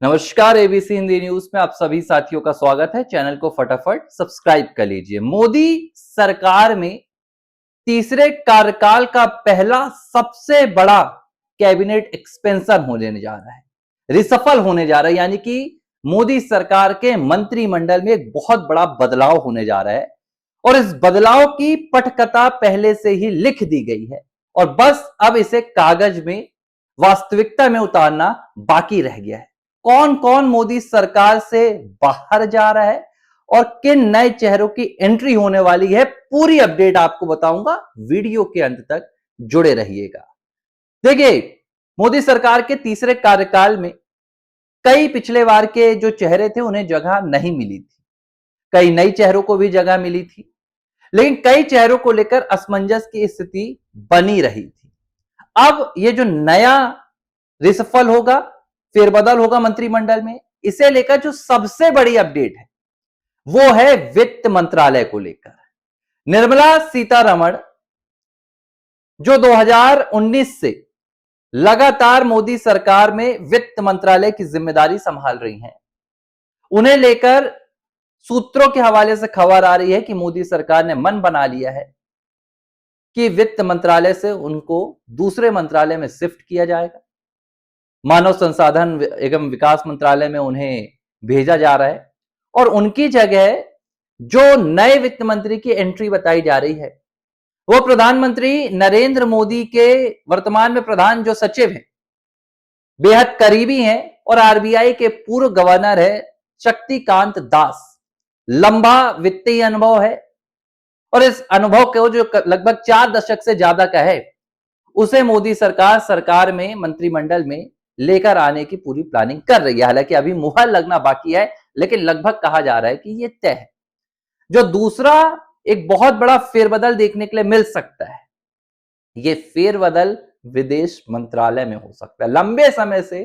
नमस्कार, ABC Hindi news में आप सभी साथियों का स्वागत है। चैनल को फटाफट सब्सक्राइब कर लीजिए। मोदी सरकार में तीसरे कार्यकाल का पहला सबसे बड़ा कैबिनेट एक्सपेंशन होने जा रहा है, रिसफल होने जा रहा है, यानी कि मोदी सरकार के मंत्रिमंडल में एक बहुत बड़ा बदलाव होने जा रहा है और इस बदलाव की पटकथा पहले से ही लिख दी गई है और बस अब इसे कागज में वास्तविकता में उतारना बाकी रह गया है। कौन कौन मोदी सरकार से बाहर जा रहा है और किन नए चेहरों की एंट्री होने वाली है, पूरी अपडेट आपको बताऊंगा। वीडियो के अंत तक जुड़े रहिएगा। देखिए, मोदी सरकार के तीसरे कार्यकाल में कई पिछले बार के जो चेहरे थे उन्हें जगह नहीं मिली थी, कई नई चेहरों को भी जगह मिली थी, लेकिन कई चेहरों को लेकर असमंजस की स्थिति बनी रही थी। अब ये जो नया रिसफल होगा, फेरबदल होगा मंत्रिमंडल में, इसे लेकर जो सबसे बड़ी अपडेट है वो है वित्त मंत्रालय को लेकर। निर्मला सीतारमण जो 2019 से लगातार मोदी सरकार में वित्त मंत्रालय की जिम्मेदारी संभाल रही हैं, उन्हें लेकर सूत्रों के हवाले से खबर आ रही है कि मोदी सरकार ने मन बना लिया है कि वित्त मंत्रालय से उनको दूसरे मंत्रालय में शिफ्ट किया जाएगा। मानव संसाधन एवं विकास मंत्रालय में उन्हें भेजा जा रहा है और उनकी जगह जो नए वित्त मंत्री की एंट्री बताई जा रही है वो प्रधानमंत्री नरेंद्र मोदी के वर्तमान में प्रधान जो सचिव हैं, बेहद करीबी हैं और आरबीआई के पूर्व गवर्नर है शक्तिकांत दास। लंबा वित्तीय अनुभव है और इस अनुभव को जो लगभग 4 दशक से ज्यादा का है, उसे मोदी सरकार में मंत्रिमंडल में लेकर आने की पूरी प्लानिंग कर रही है। हालांकि अभी मुहर लगना बाकी है, लेकिन लगभग कहा जा रहा है कि यह तय है। जो दूसरा एक बहुत बड़ा फेरबदल देखने के लिए मिल सकता है, यह फेरबदल विदेश मंत्रालय में हो सकता है। लंबे समय से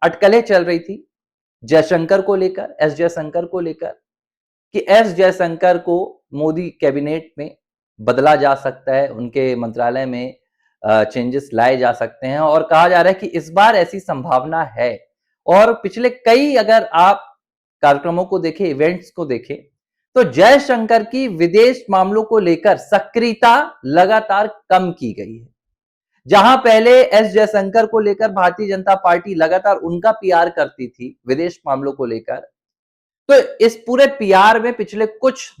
अटकलें चल रही थी जयशंकर को लेकर, एस जयशंकर को लेकर, कि एस जयशंकर को मोदी कैबिनेट में बदला जा सकता है, उनके मंत्रालय में चेंजेस लाए जा सकते हैं और कहा जा रहा है कि इस बार ऐसी संभावना है। और पिछले कई अगर आप कार्यक्रमों को देखें, इवेंट्स को देखें, तो जयशंकर की विदेश मामलों को लेकर सक्रियता लगातार कम की गई है। जहां पहले एस जयशंकर को लेकर भारतीय जनता पार्टी लगातार उनका पीआर करती थी विदेश मामलों को लेकर, तो इस पूरे पीआर में पिछले कुछ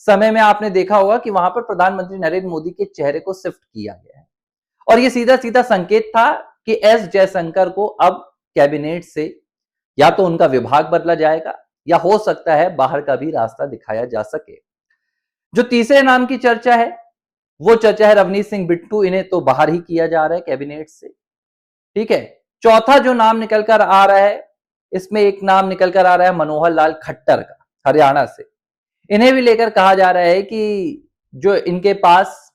समय में आपने देखा होगा कि वहां पर प्रधानमंत्री नरेंद्र मोदी के चेहरे को शिफ्ट किया गया है और यह सीधा सीधा संकेत था कि एस जयशंकर को अब कैबिनेट से या तो उनका विभाग बदला जाएगा या हो सकता है बाहर का भी रास्ता दिखाया जा सके। जो तीसरे नाम की चर्चा है वो चर्चा है रवनीत सिंह बिट्टू। इन्हें तो बाहर ही किया जा रहा है कैबिनेट से, ठीक है। चौथा जो नाम निकलकर आ रहा है, इसमें एक नाम निकलकर आ रहा है मनोहर लाल खट्टर का, हरियाणा से। इन्हें भी लेकर कहा जा रहा है कि जो इनके पास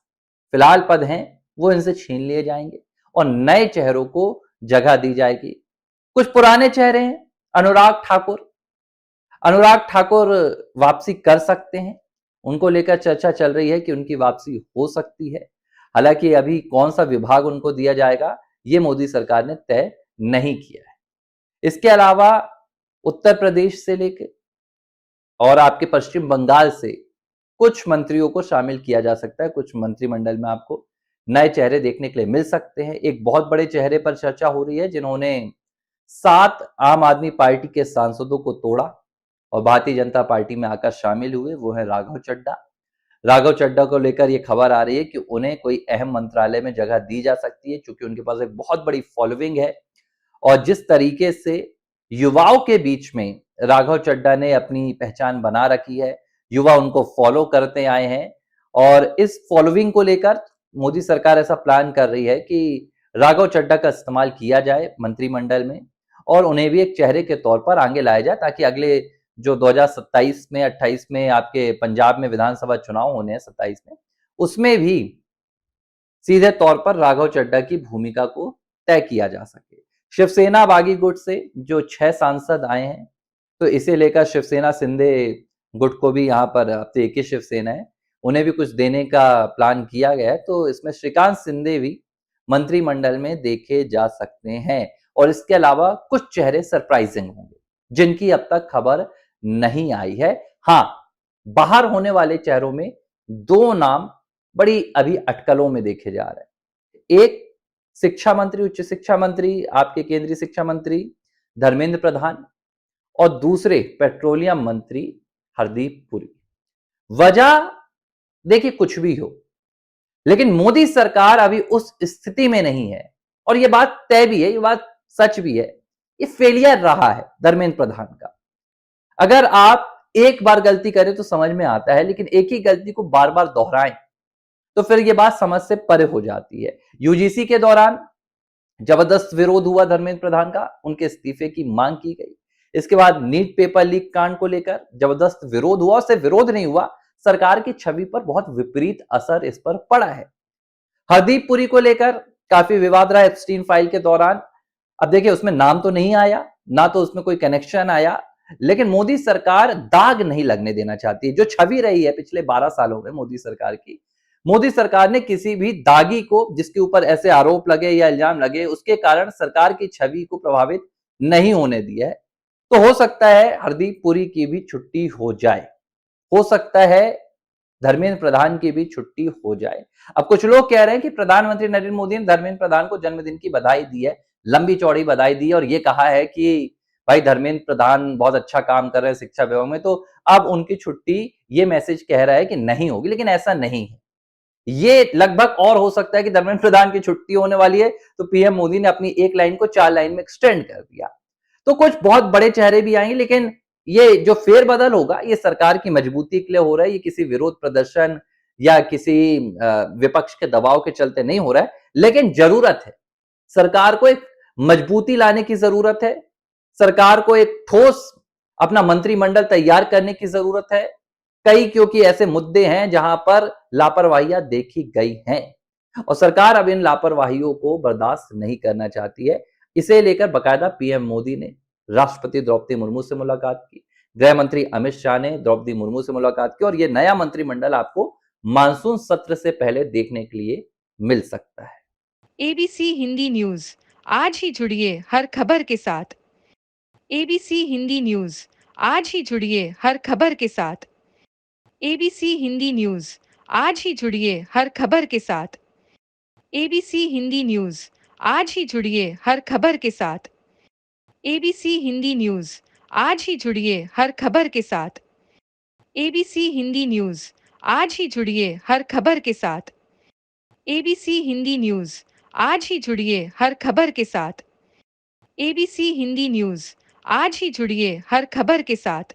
फिलहाल पद हैं वो इनसे छीन लिए जाएंगे और नए चेहरों को जगह दी जाएगी। कुछ पुराने चेहरे हैं, अनुराग ठाकुर वापसी कर सकते हैं, उनको लेकर चर्चा चल रही है कि उनकी वापसी हो सकती है। हालांकि अभी कौन सा विभाग उनको दिया जाएगा ये मोदी सरकार ने तय नहीं किया है। इसके अलावा उत्तर प्रदेश से लेकर और आपके पश्चिम बंगाल से कुछ मंत्रियों को शामिल किया जा सकता है। कुछ मंत्रिमंडल में आपको नए चेहरे देखने के लिए मिल सकते हैं। एक बहुत बड़े चेहरे पर चर्चा हो रही है जिन्होंने 7 आम आदमी पार्टी के सांसदों को तोड़ा और भारतीय जनता पार्टी में आकर शामिल हुए, वो है राघव चड्ढा। राघव चड्ढा को लेकर यह खबर आ रही है कि उन्हें कोई अहम मंत्रालय में जगह दी जा सकती है, क्योंकि उनके पास एक बहुत बड़ी फॉलोइंग है और जिस तरीके से युवाओं के बीच में राघव चड्ढा ने अपनी पहचान बना रखी है, युवा उनको फॉलो करते आए हैं और इस फॉलोइंग को लेकर मोदी सरकार ऐसा प्लान कर रही है कि राघव चड्ढा का इस्तेमाल किया जाए मंत्रिमंडल में और उन्हें भी एक चेहरे के तौर पर आगे लाया जाए, ताकि अगले जो 2027 में 28 में आपके पंजाब में विधानसभा चुनाव होने हैं 27 में, उसमें भी सीधे तौर पर राघव चड्ढा की भूमिका को तय किया जा सके। शिवसेना बागी गुट से जो 6 सांसद आए हैं, तो इसे लेकर शिवसेना शिंदे गुट को भी यहाँ पर, अब तो एक ही शिवसेना है, उन्हें भी कुछ देने का प्लान किया गया है। तो इसमें श्रीकांत शिंदे भी मंत्रिमंडल में देखे जा सकते हैं और इसके अलावा कुछ चेहरे सरप्राइजिंग होंगे जिनकी अब तक खबर नहीं आई है। हां, बाहर होने वाले चेहरों में दो नाम बड़ी अभी अटकलों में देखे जा रहे हैं। एक शिक्षा मंत्री, उच्च शिक्षा मंत्री, आपके केंद्रीय शिक्षा मंत्री धर्मेंद्र प्रधान और दूसरे पेट्रोलियम मंत्री हरदीप पुरी। वजह देखिए कुछ भी हो, लेकिन मोदी सरकार अभी उस स्थिति में नहीं है और यह बात तय भी है, यह बात सच भी है। ये फेलियर रहा है धर्मेंद्र प्रधान का। अगर आप एक बार गलती करें तो समझ में आता है, लेकिन एक ही गलती को बार बार दोहराएं तो फिर यह बात समझ से परे हो जाती है। यूजीसी के दौरान जबरदस्त विरोध हुआ धर्मेंद्र प्रधान का, उनके इस्तीफे की मांग की गई। इसके बाद नीट पेपर लीक कांड को लेकर जबरदस्त विरोध हुआ, उससे विरोध नहीं हुआ, सरकार की छवि पर बहुत विपरीत असर इस पर पड़ा है। हरदीप पुरी को लेकर काफी विवाद रहा एप्स्टीन फाइल के दौरान। अब देखिए उसमें नाम तो नहीं आया, ना तो उसमें कोई कनेक्शन आया, लेकिन मोदी सरकार दाग नहीं लगने देना चाहती। जो छवि रही है पिछले 12 सालों में मोदी सरकार की, मोदी सरकार ने किसी भी दागी को जिसके ऊपर ऐसे आरोप लगे या इल्जाम लगे, उसके कारण सरकार की छवि को प्रभावित नहीं होने दिया है। तो हो सकता है हरदीप पुरी की भी छुट्टी हो जाए, हो सकता है धर्मेंद्र प्रधान की भी छुट्टी हो जाए। अब कुछ लोग कह रहे हैं कि प्रधानमंत्री नरेंद्र मोदी ने धर्मेंद्र प्रधान को जन्मदिन की बधाई दी है, लंबी चौड़ी बधाई दी है और ये कहा है कि भाई धर्मेंद्र प्रधान बहुत अच्छा काम कर रहे हैं शिक्षा विभाग में, तो अब उनकी छुट्टी ये मैसेज कह रहा है कि नहीं होगी, लेकिन ऐसा नहीं है। ये लगभग और हो सकता है कि धर्मेंद्र प्रधान की छुट्टी होने वाली है तो पीएम मोदी ने अपनी एक लाइन को 4 लाइन में एक्सटेंड कर दिया। तो कुछ बहुत बड़े चेहरे भी आएंगे, लेकिन ये जो फेरबदल होगा ये सरकार की मजबूती के लिए हो रहा है, ये किसी विरोध प्रदर्शन या किसी विपक्ष के दबाव के चलते नहीं हो रहा है, लेकिन जरूरत है, सरकार को एक मजबूती लाने की जरूरत है, सरकार को एक ठोस अपना मंत्रिमंडल तैयार करने की जरूरत है। कई क्योंकि ऐसे मुद्दे हैं जहां पर लापरवाहियां देखी गई हैं और सरकार अब इन लापरवाहियों को बर्दाश्त नहीं करना चाहती है। इसे लेकर बकायदा पीएम मोदी ने राष्ट्रपति द्रौपदी मुर्मू से मुलाकात की, गृह मंत्री अमित शाह ने द्रौपदी मुर्मू से मुलाकात की और यह नया मंत्रिमंडल आपको मानसून सत्र से पहले देखने के लिए मिल सकता है। एबीसी हिंदी न्यूज, आज ही जुड़िए हर खबर के साथ। एबीसी हिंदी न्यूज, आज ही जुड़िए हर खबर के साथ। एबीसी हिंदी न्यूज, आज ही जुड़िए हर खबर के साथ। एबीसी हिंदी न्यूज, आज ही जुड़िए हर खबर के साथ। एबीसी हिंदी न्यूज, आज ही जुड़िए हर खबर के साथ। एबीसी हिंदी न्यूज, आज ही जुड़िए हर खबर के साथ। एबीसी हिंदी न्यूज, आज ही जुड़िए हर खबर के साथ। एबीसी हिंदी न्यूज, आज ही जुड़िए हर खबर के साथ।